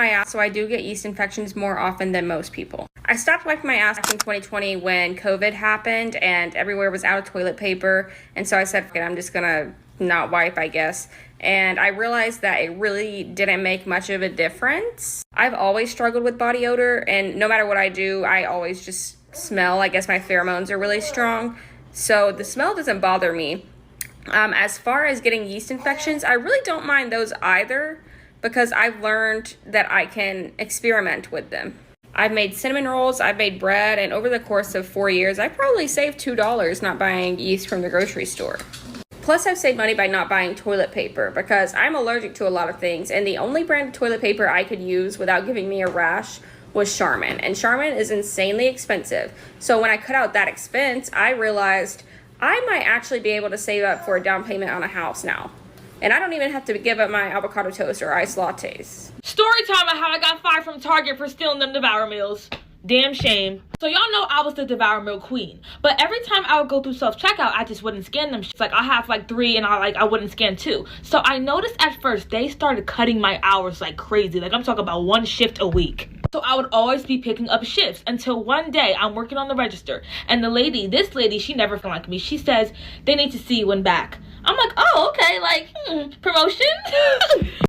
my ass, so I do get yeast infections more often than most people. I stopped wiping my ass in 2020 when COVID happened and everywhere was out of toilet paper. And so I said, "Okay, I'm just gonna not wipe, I guess." And I realized that it really didn't make much of a difference. I've always struggled with body odor, and no matter what I do, I always just smell. I guess my pheromones are really strong. So the smell doesn't bother me. As far as getting yeast infections, I really don't mind those either because I've learned that I can experiment with them. I've made cinnamon rolls, I've made bread, and over the course of 4 years, I probably saved $2 not buying yeast from the grocery store. Plus, I've saved money by not buying toilet paper because I'm allergic to a lot of things, and the only brand of toilet paper I could use without giving me a rash was Charmin, and Charmin is insanely expensive. So when I cut out that expense, I realized I might actually be able to save up for a down payment on a house now. And I don't even have to give up my avocado toast or iced lattes. Story time of how I got fired from Target for stealing them Devour Meals. Damn shame. So y'all know I was the Devour Meal queen. But every time I would go through self-checkout, I just wouldn't scan them. Like, I have like 3 and I wouldn't scan 2. So I noticed at first they started cutting my hours like crazy. Like, I'm talking about 1 shift a week. So I would always be picking up shifts until one day I'm working on the register. And this lady, she never felt like me. She says, "They need to see you when back." I'm like, "Oh, okay, like, promotion?"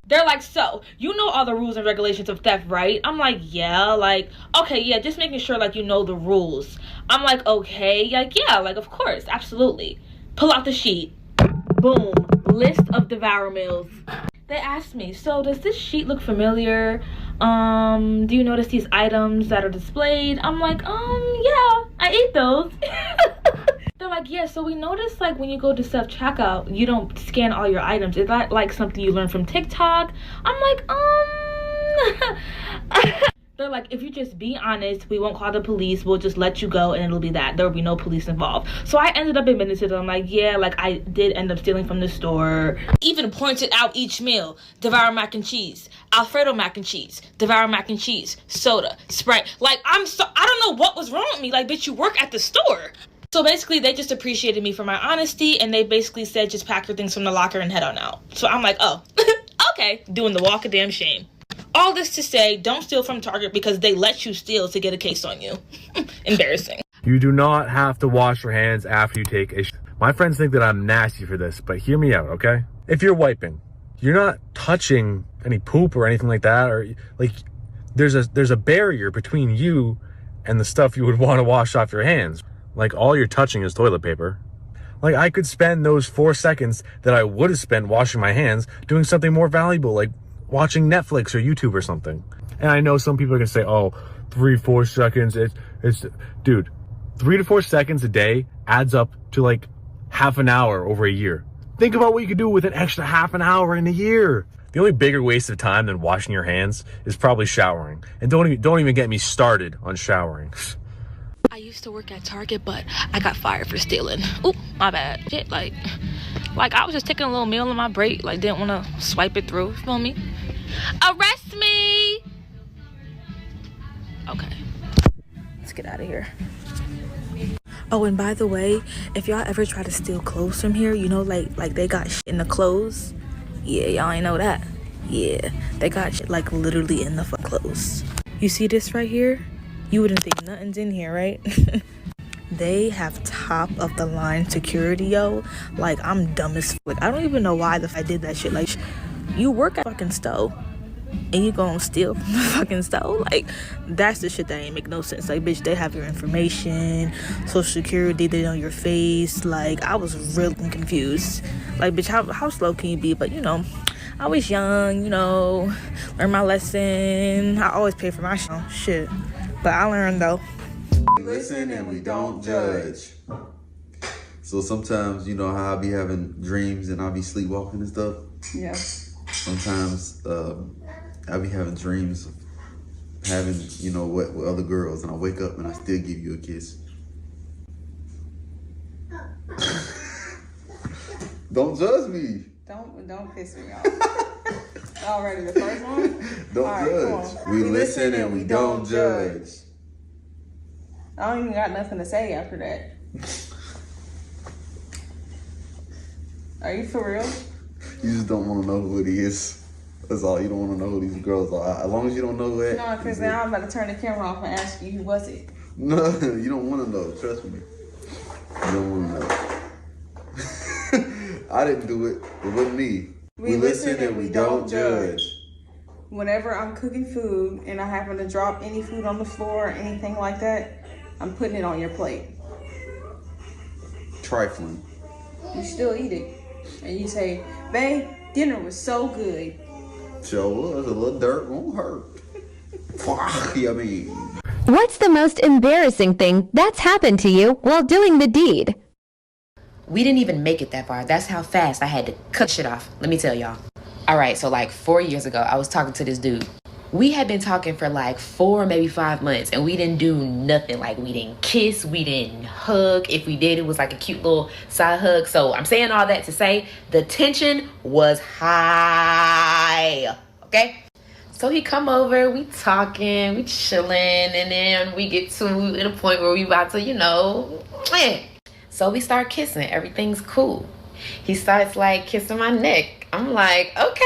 They're like, "So, you know all the rules and regulations of theft, right?" I'm like, "Yeah," like, "Okay, yeah, just making sure, like, you know the rules." I'm like, "Okay, like, yeah, like, of course, absolutely." Pull out the sheet. Boom. List of Devour Meals. They asked me, "So, does this sheet look familiar? Do you notice these items that are displayed?" I'm like, yeah, I ate those." They're like, "Yeah, so we noticed, like, when you go to self-checkout, you don't scan all your items. Is that, like, something you learned from TikTok?" I'm like, They're like, "If you just be honest, we won't call the police. We'll just let you go, and it'll be that. There will be no police involved." So I ended up admitting to them, like, "Yeah, like, I did end up stealing from the store." Even pointed out each meal. Devour mac and cheese, Alfredo mac and cheese, Devour mac and cheese, soda, Sprite. Like, I don't know what was wrong with me. Like, bitch, you work at the store. So basically, they just appreciated me for my honesty, and they basically said, "Just pack your things from the locker and head on out." So I'm like, "Oh, okay." Doing the walk of damn shame. All this to say, don't steal from Target because they let you steal to get a case on you. Embarrassing. You do not have to wash your hands after you take a My friends think that I'm nasty for this, but hear me out, okay? If you're wiping, you're not touching any poop or anything like that, or like there's a barrier between you and the stuff you would want to wash off your hands. Like, all you're touching is toilet paper. Like, I could spend those 4 seconds that I would have spent washing my hands doing something more valuable, like watching Netflix or YouTube or something. And I know some people are gonna say, "Oh, 3-4 seconds, it's dude, 3 to 4 seconds a day adds up to like half an hour over a year. Think about what you could do with an extra half an hour in a year." The only bigger waste of time than washing your hands is probably showering. And don't even get me started on showering. I used to work at Target, but I got fired for stealing. Oop, my bad. Shit, like I was just taking a little meal on my break, like, didn't want to swipe it through. You feel me? Arrest me! Okay. Let's get out of here. Oh, and by the way, if y'all ever try to steal clothes from here, you know, like they got shit in the clothes. Yeah, y'all ain't know that. Yeah, they got shit, like, literally in the clothes. You see this right here? You wouldn't think nothing's in here, right? They have top of the line security, yo. Like, I'm dumb as fuck. I don't even know why I did that shit. Like, you work at fucking store and you gonna steal from the fucking store? Like, that's the shit that ain't make no sense. Like, bitch, they have your information, social security, they know your face. Like, I was really confused. Like, bitch, how slow can you be? But, you know, I was young, you know, learned my lesson. I always pay for my shit. But I learned, though. We listen and we don't judge. So sometimes, you know how I be having dreams and I be sleepwalking and stuff? Yeah. Sometimes I be having dreams of having, you know, what with other girls, and I wake up and I still give you a kiss. Don't judge me. Don't piss me off. Already, the first one? Don't judge. We listen and we don't judge. I don't even got nothing to say after that. Are you for real? You just don't want to know who it is. That's all. You don't want to know who these girls are. As long as you don't know that. No, because now I'm about to turn the camera off and ask you who was it. No, you don't want to know. Trust me. You don't want to know. I didn't do it. It wasn't me. We listen and we don't judge. Whenever I'm cooking food and I happen to drop any food on the floor or anything like that, I'm putting it on your plate. Trifling. You still eat it. And you say, babe, dinner was so good. Sure was. A little dirt won't hurt. I mean. What's the most embarrassing thing that's happened to you while doing the deed? We didn't even make it that far. That's how fast I had to cut shit off. Let me tell y'all. All right, so like 4 years ago, I was talking to this dude. We had been talking for like 4, maybe 5 months, and we didn't do nothing. Like, we didn't kiss, we didn't hug. If we did, it was like a cute little side hug. So I'm saying all that to say the tension was high, okay? So he come over, we talking, we chilling, and then we get to the point where we about to, So we start kissing, everything's cool. He starts like kissing my neck. I'm like, okay.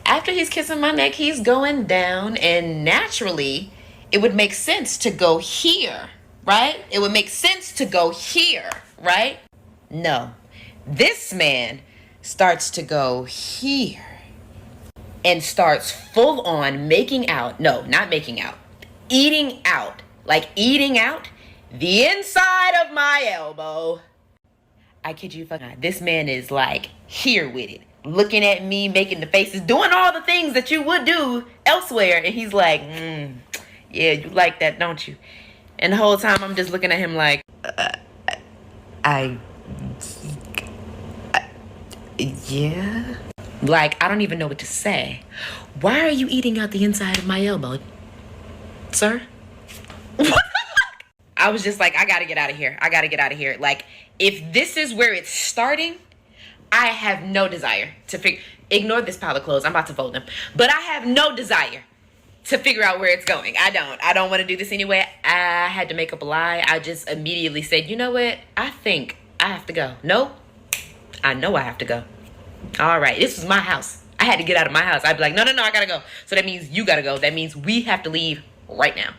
After he's kissing my neck, he's going down, and naturally, it would make sense to go here, right? It would make sense to go here, right? No, this man starts to go here and starts full on making out. No, not making out. Eating out. Like eating out the inside of my elbow. I kid you fucking not. This man is like here with it. Looking at me, making the faces, doing all the things that you would do elsewhere. And he's like, yeah, you like that, don't you? And the whole time I'm just looking at him like, yeah. Like, I don't even know what to say. Why are you eating out the inside of my elbow, sir? I was just like, I gotta get out of here. Like, if this is where it's starting, I have no desire to ignore this pile of clothes. I'm about to fold them. But I have no desire to figure out where it's going. I don't want to do this anyway. I had to make up a lie. I just immediately said, you know what? I think I have to go. No, I know I have to go. All right, this was my house. I had to get out of my house. I'd be like, no, I gotta go. So that means you gotta go. That means we have to leave right now.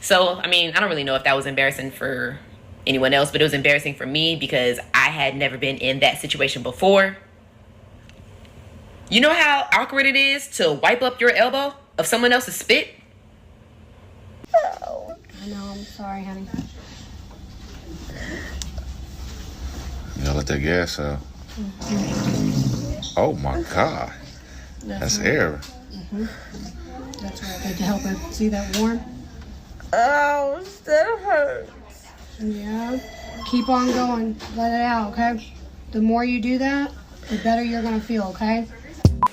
So, I mean, I don't really know if that was embarrassing for anyone else, but it was embarrassing for me because I had never been in that situation before. You know how awkward it is to wipe up your elbow of someone else's spit? I know, I'm sorry, honey. You gotta let that gas out. Oh my God. That's air. That's right, I had to help her. See that warm? Oh, that hurts. Yeah. Keep on going. Let it out, okay? The more you do that, the better you're gonna feel, okay?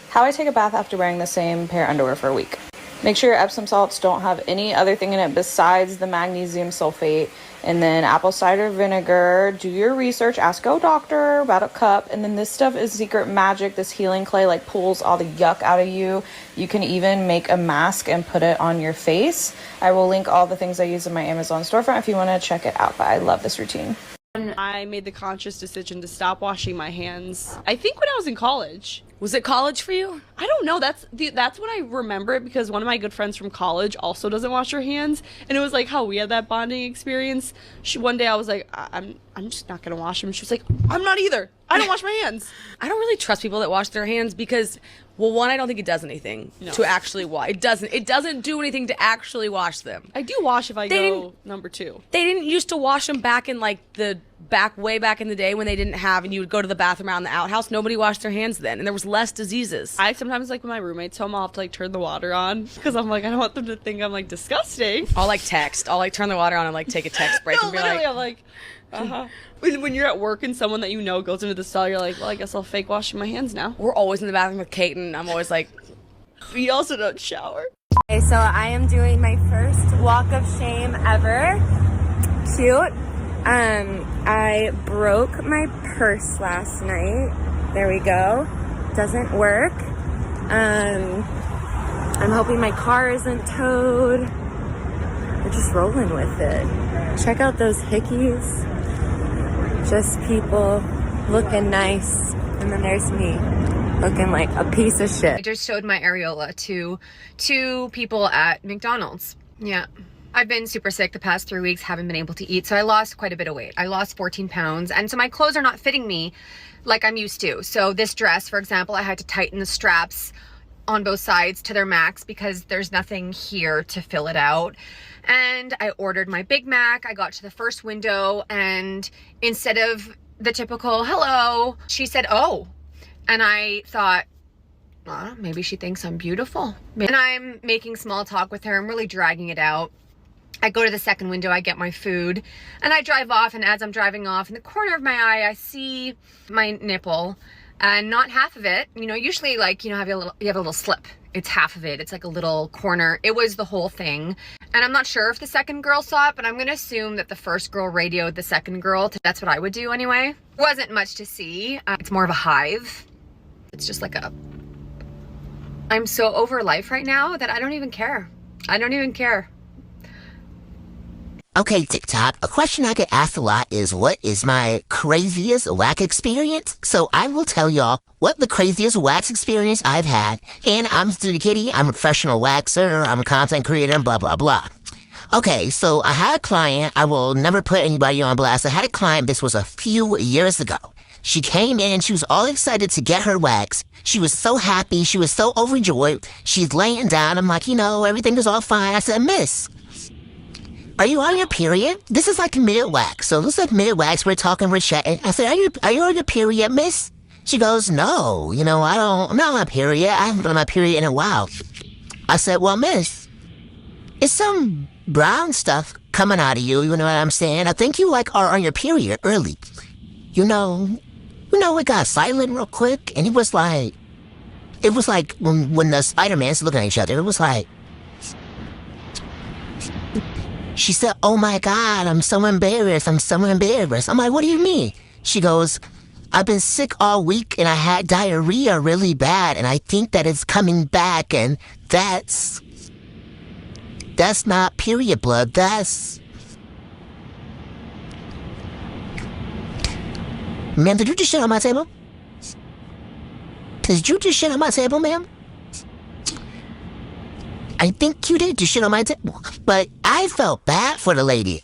How I take a bath after wearing the same pair of underwear for a week. Make sure your Epsom salts don't have any other thing in it besides the magnesium sulfate. And then apple cider vinegar. Do your research. Ask a doctor about a cup. And then this stuff is secret magic. This healing clay like pulls all the yuck out of you. You can even make a mask and put it on your face. I will link all the things I use in my Amazon storefront if you want to check it out. But I love this routine. I made the conscious decision to stop washing my hands. I think when I was in college. Was it college for you? I don't know. That's when I remember it because one of my good friends from college also doesn't wash her hands, and it was like how we had that bonding experience. One day I was like, I'm just not gonna wash them. She was like, I'm not either. I don't wash my hands. I don't really trust people that wash their hands because, well, one, I don't think it does anything to actually wash. It doesn't do anything to actually wash them. I do wash if I go number 2. They didn't used to wash them back in like way back in the day when they didn't have, and you would go to the bathroom out in the outhouse. Nobody washed their hands then, and there was less diseases. I sometimes, like, when my roommate's home, I'll have to like turn the water on because I'm like, I don't want them to think I'm like disgusting. I'll like text. I'll like turn the water on and like take a text break and be like, I'm like, When you're at work and someone that you know goes into the stall, you're like, well, I guess I'll fake washing my hands now. We're always in the bathroom with Kate, and I'm always like, we also don't shower. Okay, so I am doing my first walk of shame ever. Cute. I broke my purse last night. There we go. Doesn't work. I'm hoping my car isn't towed. We're just rolling with it. Check out those hickeys. Just people looking nice. And then there's me. looking like a piece of shit. I just showed my areola to 2 people at McDonald's. Yeah. I've been super sick the past 3 weeks, haven't been able to eat, so I lost quite a bit of weight. I lost 14 pounds, and so my clothes are not fitting me like I'm used to. So this dress, for example, I had to tighten the straps on both sides to their max because there's nothing here to fill it out. And I ordered my Big Mac. I got to the first window, and instead of the typical hello, she said, oh. And I thought, well, maybe she thinks I'm beautiful. And I'm making small talk with her. I'm really dragging it out. I go to the second window, I get my food, and I drive off, and as I'm driving off, in the corner of my eye, I see my nipple, and not half of it. You know, usually, like, you know, you have a little slip. It's half of it. It's like a little corner. It was the whole thing. And I'm not sure if the second girl saw it, but I'm going to assume that the first girl radioed the second girl. That's what I would do anyway. Wasn't much to see. It's more of a hive. It's just like I'm so over life right now that I don't even care. I don't even care. Okay, TikTok, a question I get asked a lot is what is my craziest wax experience? So I will tell y'all what the craziest wax experience I've had. And I'm Studio Kitty, I'm a professional waxer, I'm a content creator, and blah, blah, blah. Okay, so I had a client, I will never put anybody on blast. I had a client, this was a few years ago. She came in, she was all excited to get her wax. She was so happy, she was so overjoyed. She's laying down, I'm like, you know, everything is all fine. I said, miss, are you on your period? This is like mid-wax. So this is like mid-wax. We're talking, we're chatting. I said, are you on your period, miss? She goes, no, you know, I'm not on my period. I haven't been on my period in a while. I said, well, miss, it's some brown stuff coming out of you. You know what I'm saying? I think you like are on your period early. You know, it got silent real quick. And it was like when the Spider-Man's looking at each other, it was like, she said, oh my God, I'm so embarrassed. I'm so embarrassed. I'm like, what do you mean? She goes, I've been sick all week and I had diarrhea really bad and I think that it's coming back and that's not period blood. That's... Ma'am, did you just shit on my table? Did you just shit on my table, ma'am? I think you did just shit on my table. But I felt bad for the lady.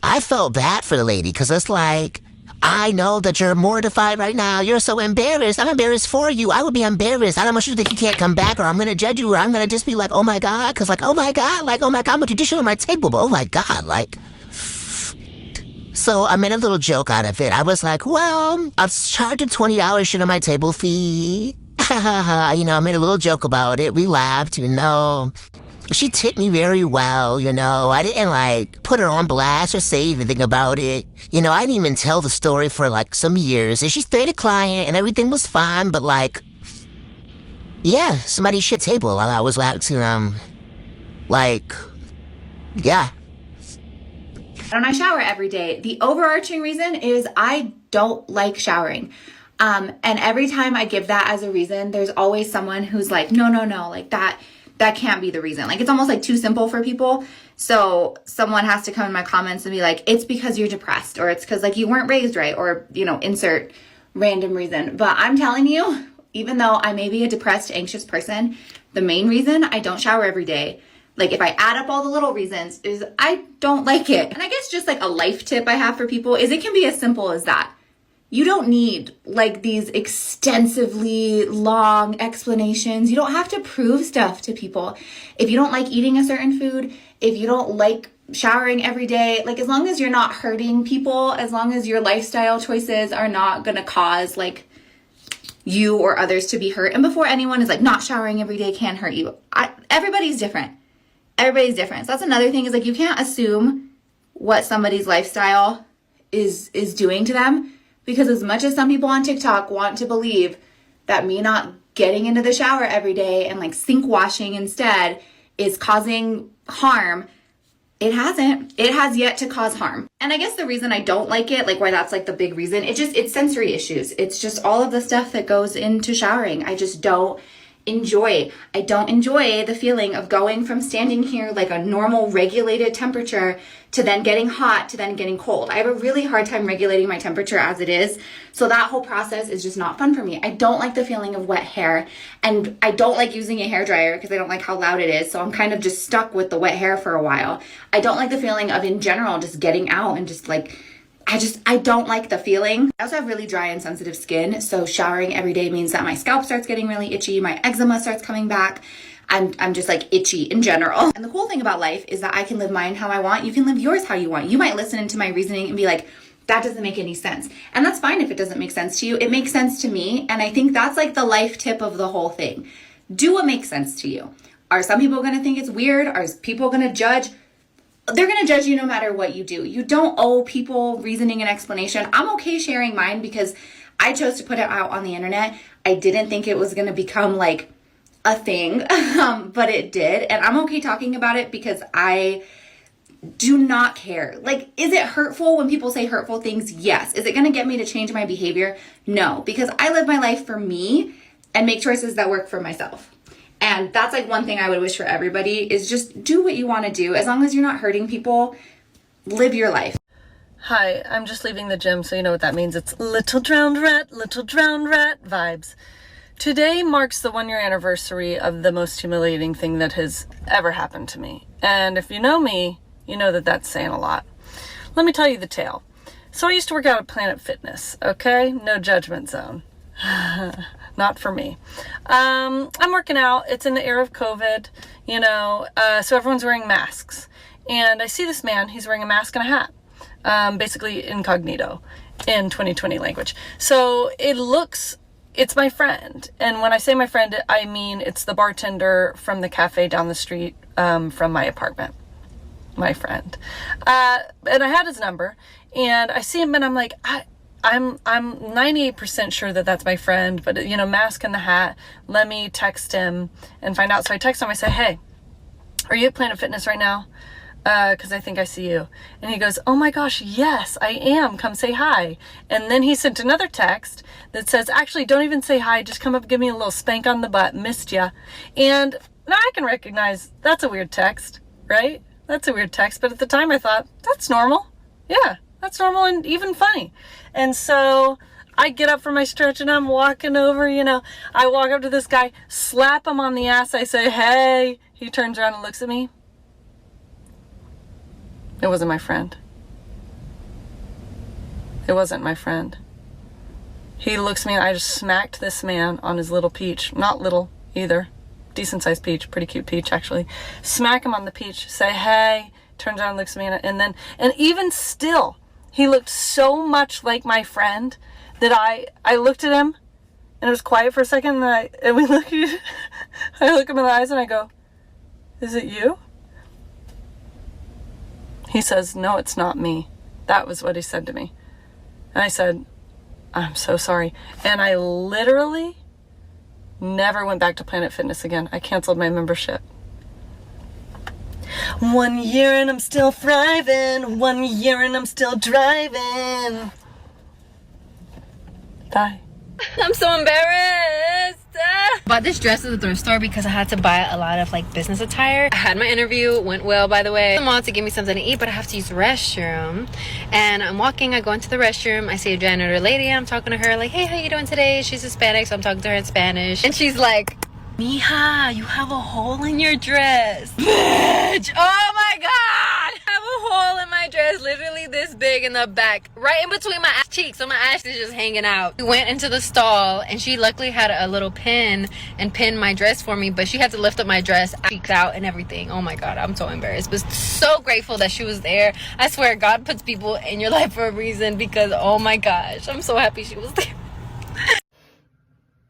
Because it's like, I know that you're mortified right now. You're so embarrassed. I'm embarrassed for you. I would be embarrassed. I don't want you to think you can't come back or I'm going to judge you or I'm going to just be like, oh my God. Because like, oh my God, but you did shit on my table. But oh my God, like... So I made a little joke out of it. I was like, well, I've charged a $20 shit on my table fee. You know, I made a little joke about it. We laughed, you know. She tipped me very well, you know. I didn't, like, put her on blast or say anything about it. You know, I didn't even tell the story for, like, some years. And she stayed a client and everything was fine, but, like, yeah, somebody shit table while I was waxing, like, yeah. And I shower every day. The overarching reason is I don't like showering. And every time I give that as a reason, there's always someone who's like, no, like that can't be the reason. Like, it's almost like too simple for people. So someone has to come in my comments and be like, it's because you're depressed, or it's because like you weren't raised right, or, you know, insert random reason. But I'm telling you, even though I may be a depressed, anxious person, the main reason I don't shower every day, like if I add up all the little reasons, is I don't like it. And I guess just like a life tip I have for people is it can be as simple as that. You don't need like these extensively long explanations. You don't have to prove stuff to people. If you don't like eating a certain food, if you don't like showering every day, like as long as you're not hurting people, as long as your lifestyle choices are not gonna cause like you or others to be hurt. And before anyone is like, not showering every day can hurt you. Everybody's different. Everybody's different. So that's another thing is like you can't assume what somebody's lifestyle is doing to them. Because as much as some people on TikTok want to believe that me not getting into the shower every day and like sink washing instead is causing harm, it hasn't. It has yet to cause harm. And I guess the reason I don't like it, like why that's like the big reason, it's sensory issues. It's just all of the stuff that goes into showering. I just don't enjoy. I don't enjoy the feeling of going from standing here like a normal regulated temperature to then getting hot to then getting cold. I have a really hard time regulating my temperature as it is. So that whole process is just not fun for me. I don't like the feeling of wet hair, and I don't like using a hairdryer because I don't like how loud it is. So I'm kind of just stuck with the wet hair for a while. I don't like the feeling of, in general, just getting out and just like, I don't like the feeling. I also have really dry and sensitive skin, so showering every day means that my scalp starts getting really itchy, my eczema starts coming back. I'm just like itchy in general. And the cool thing about life is that I can live mine how I want. You can live yours how you want. You might listen to my reasoning and be like, that doesn't make any sense. And that's fine if it doesn't make sense to you. It makes sense to me. And I think that's like the life tip of the whole thing. Do what makes sense to you. Are some people going to think it's weird? Are people going to judge? They're going to judge you no matter what you do. You don't owe people reasoning and explanation. I'm okay sharing mine because I chose to put it out on the internet. I didn't think it was going to become like a thing, but it did. And I'm okay talking about it because I do not care. Like, is it hurtful when people say hurtful things? Yes. Is it going to get me to change my behavior? No, because I live my life for me and make choices that work for myself. And that's like one thing I would wish for everybody is just do what you want to do. As long as you're not hurting people, live your life. Hi, I'm just leaving the gym, so you know what that means. It's little drowned rat vibes. Today marks the 1-year anniversary of the most humiliating thing that has ever happened to me. And if you know me, you know that that's saying a lot. Let me tell you the tale. So I used to work out at Planet Fitness, okay? No judgment zone. Not for me. I'm working out. It's in the era of COVID, you know, so everyone's wearing masks. And I see this man, he's wearing a mask and a hat, basically incognito in 2020 language. So it's my friend. And when I say my friend, I mean it's the bartender from the cafe down the street from my apartment. My friend. And I had his number, and I see him, and I'm like, I'm 98% sure that that's my friend, but you know, mask and the hat, let me text him and find out. So I text him, I say, hey, are you at Planet Fitness right now? Because I think I see you. And he goes, oh my gosh, yes, I am. Come say hi. And then he sent another text that says, actually, don't even say hi. Just come up, give me a little spank on the butt. Missed ya. And now I can recognize that's a weird text, right? That's a weird text. But at the time I thought, that's normal. Yeah, that's normal and even funny. And so I get up from my stretch and I'm walking over, you know, I walk up to this guy, slap him on the ass. I say, hey. He turns around and looks at me. It wasn't my friend. It wasn't my friend. He looks at me and I just smacked this man on his little peach. Not little either. Decent sized peach. Pretty cute peach actually. Smack him on the peach. Say, hey. Turns around and looks at me and even still, he looked so much like my friend that I looked at him and it was quiet for a second and I look him in the eyes and I go, is it you? He says, no, it's not me. That was what he said to me. And I said, I'm so sorry. And I literally never went back to Planet Fitness again. I canceled my membership. 1 year and I'm still thriving. 1 year and I'm still driving. Bye. I'm so embarrassed. Bought this dress at the thrift store because I had to buy a lot of like business attire. I had my interview, went well by the way. I'm on to give me something to eat, but I have to use the restroom. And I'm walking, I go into the restroom, I see a janitor lady, and I'm talking to her like, hey, how you doing today? She's Hispanic, so I'm talking to her in Spanish. And she's like, mija, you have a hole in your dress. Bitch! Oh my god! I have a hole in my dress, literally this big in the back, right in between my ass cheeks, so my ass is just hanging out. We went into the stall, and she luckily had a little pin and pinned my dress for me, but she had to lift up my dress, cheeks out and everything. Oh my god, I'm so embarrassed, but so grateful that she was there. I swear, God puts people in your life for a reason because, oh my gosh, I'm so happy she was there.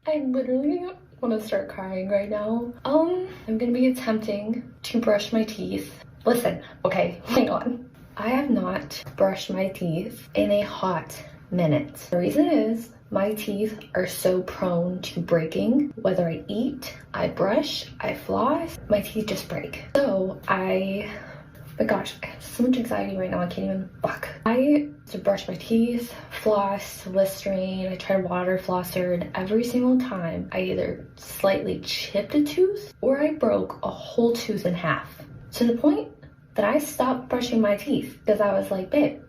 I literally want to start crying right now. I'm gonna be attempting to brush my teeth. Listen, okay, hang on. I have not brushed my teeth in a hot minute. The reason is my teeth are so prone to breaking. Whether I eat, I brush, I floss, my teeth just break. So I But gosh, I have so much anxiety right now, I can't even fuck. I used to brush my teeth, floss, Listerine, I tried water flosser, and every single time I either slightly chipped a tooth or I broke a whole tooth in half. To the point that I stopped brushing my teeth because I was like, babe,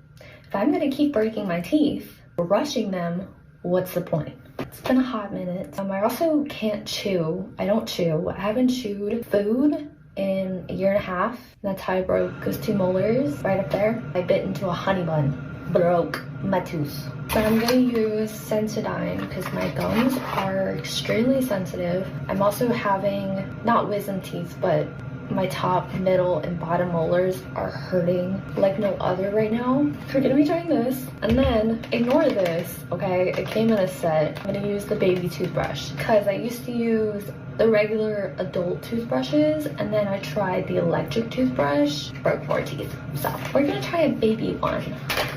if I'm gonna keep breaking my teeth, brushing them, what's the point? It's been a hot minute. I also can't chew. I don't chew. I haven't chewed food in 1.5 years. That's how I broke those 2 molars right up there. I bit into a honey bun, broke my tooth. So I'm gonna use Sensodyne because my gums are extremely sensitive. I'm also having, not wisdom teeth, but my top, middle, and bottom molars are hurting like no other right now. We're gonna be trying this, and then ignore this, okay? It came in a set. I'm gonna use the baby toothbrush because I used to use the regular adult toothbrushes, and then I tried the electric toothbrush, broke 4 teeth. So we're gonna try a baby one.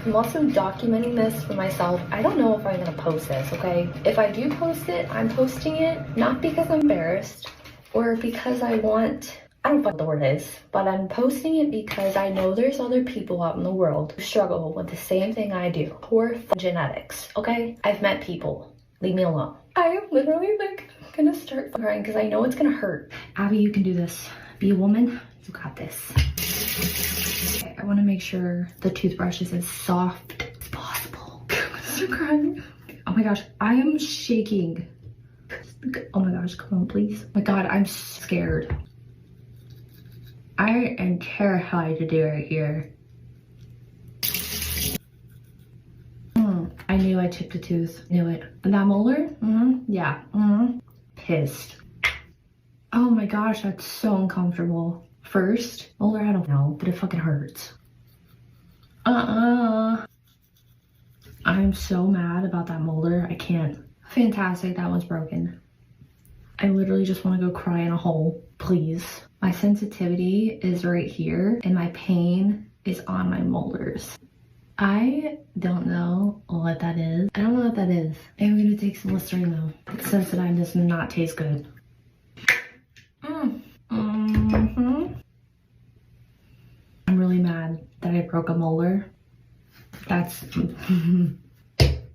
I'm also documenting this for myself. I don't know if I'm gonna post this, okay? If I do post it, I'm posting it not because I'm embarrassed or because I don't know what the word is, but I'm posting it because I know there's other people out in the world who struggle with the same thing I do. Poor genetics, okay? I've met people. Leave me alone. I am literally like gonna start crying because I know it's gonna hurt. Abby, you can do this. Be a woman. You got this. Okay, I want to make sure the toothbrush is as soft as possible. I'm gonna start crying. Oh my gosh, I am shaking. Oh my gosh, come on, please. Oh my God, I'm scared. I am terrified to do it here. I knew I chipped a tooth. Knew it. And that molar? Yeah. Pissed. Oh my gosh, that's so uncomfortable. First molar, I don't know, but it fucking hurts. I'm so mad about that molar. I can't. Fantastic, that one's broken. I literally just want to go cry in a hole, please. My sensitivity is right here and my pain is on my molars. I don't know what that is. I don't know what that is. I'm gonna take some Listerine though. Sensodyne does not taste good. I'm really mad that I broke a molar. That's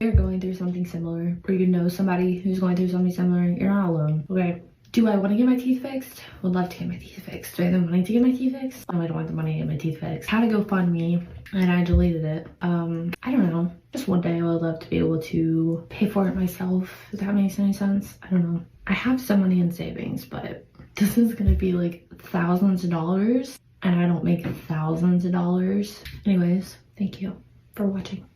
you're going through something similar, or you know somebody who's going through something similar, you're not alone, okay? Do I want to get my teeth fixed? Would love to get my teeth fixed. Do I have the money to get my teeth fixed? No, I don't want the money to get my teeth fixed. Had to GoFundMe and I deleted it. I don't know. Just one day I would love to be able to pay for it myself, if that makes any sense. I don't know. I have some money in savings, but this is gonna be like thousands of dollars and I don't make thousands of dollars. Anyways, thank you for watching.